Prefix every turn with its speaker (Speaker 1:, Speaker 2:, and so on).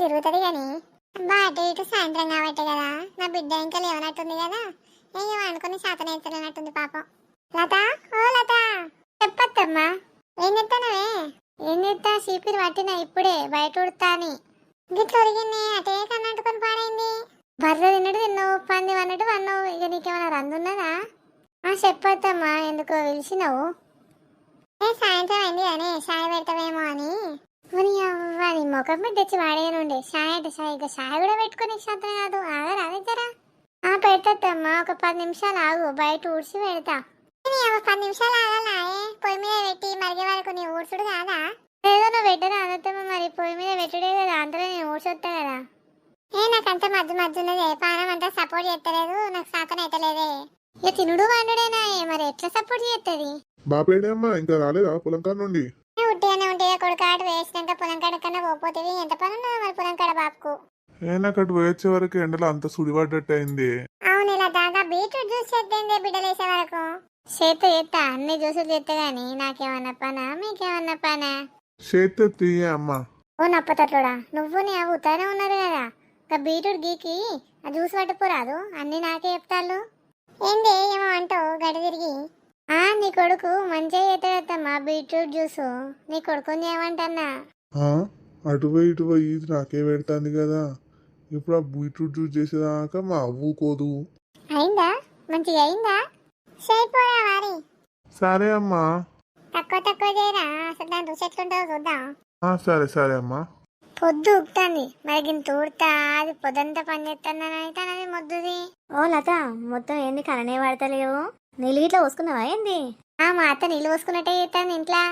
Speaker 1: తిరుగుతుంది కానీ అబ్బా అటు ఇటు సాయంత్రం కాబట్టి కదా నా బిడ్డ ఇంకా లేవనట్టుంది కదా ఏం అనుకుని శాతం ఎత్తలేనట్టుంది పాపం. లత, ఓ లత, చెప్పత్తమ్మా. ఏం చెప్తానవే? ఏం చెప్తా, చీపిరి పట్టిన ఇప్పుడే బయట ఉడతాని. గిట్ల ఒరిగింది అటే కన్నంటుకొని పాడైంది. బర్రె తిన్నట్టు తిన్నావు, పంది అన్నట్టు వన్నావు. ఇక నీకేమైనా రందున్నదా? చెప్పొద్దమ్మా, ఎందుకో పిలిచినావు? సాయంత్రం అయింది కానీ షాయ్ పెడతావేమో అని. నీ ముఖం మీద తెచ్చి వాడేనుండే షాయ్ అంటే షాయ్, ఇక షాయ్ కూడా పెట్టుకుని శాతం కాదు. ఆగరా దగ్గర పెడతమ్మా, ఒక 10 నిమిషాలు ఆగు, బయట ఊడ్చి పెడతా. 10 నిమిషాలు ఆగాలాయే? పొయ్యి మీద పెట్టి మరిగే వరకు నీ ఊడ్చుడు కాదా? ఏదో నువ్వు పెట్టరా అనొద్దమ్మా, మరి పొయ్యి మీద పెట్టుడే కదా, అంతలో నేను ఊడ్చొస్తా కదా. నాకంతా మధ్య మధ్య ఉన్నదే, పానం అంతా సపోర్ట్ చేస్తలేదు, నాకు శాతం అయితలేదే. ఇక తినుడు వండుడేనా, మరి ఎట్లా సపోర్ట్ చేస్తుంది?
Speaker 2: బాపేడమ్మా ఇంకా రాలేదా పొలం కాడ నుండి?
Speaker 1: ఉట్టిగానే ఉంటే కొడుకాడు వేసినాక పొలం కాడ కన్నా పోపోతుంది. ఎంత పని ఉన్నదో మరి పొలం కాడ బాపుకు.
Speaker 2: అక్కడికి వేచే వరకు ఎండలో అంత సుడిపడ్డట్టు అయింది.
Speaker 1: అవును, ఇలా దాదా బీట్రూట్ జ్యూస్ చేద్దే బిడ్డలేసే వరకు. చేస్తా అన్ని జ్యూసులు చేస్తా గానీ నాకేమన్నా పనా మీకేమన్నా పనా?
Speaker 2: చేస్తే తీయ అమ్మా.
Speaker 1: ఓ నప్పతట్లుడా, నువ్వు నీ అవి ఉతానే ఉన్నారు కదా, ఇంకా బీట్రూట్ గీకి ఆ జ్యూస్ పట్టుకోరాదు, అన్ని నాకే చెప్తాళ్ళు. ఏంది ఏమో అంటావు గడి తిరిగి? నీ కొడుకు మంచిగా చేస్తాడమ్మా బీట్రూట్ జ్యూసు. నీ కొడుకుని ఏమంటన్నా?
Speaker 2: అటు పోయి ఇటు పోయి ఇది నాకే పెడతాంది కదా, ఇప్పుడు ఆ బీట్రూట్ జ్యూస్ చేసేదాకా మా అవ్వు కోదు.
Speaker 1: అయిందా? మంచిగా అయిందా? చేయిపోరా వారి.
Speaker 2: సరే అమ్మా.
Speaker 1: తక్కువ చేయరా, అసలు దాని రుచి ఎట్లుంటుందో చూద్దాం.
Speaker 2: సరే సరే అమ్మా.
Speaker 1: పొద్దు ఉక్తాంది మరి గిన్ తూడతా, అది పొద్దంతా పని చేస్తానైతే అది మొద్దుది.
Speaker 3: ఓ లత, మొత్తం ఏంది కననే పడతలేవు? నీళ్ళు గిట్లా పోసుకున్నావా ఏంది?
Speaker 1: మా అత్త నీళ్ళు పోసుకున్నట్టే చేస్తాను ఇంట్లో.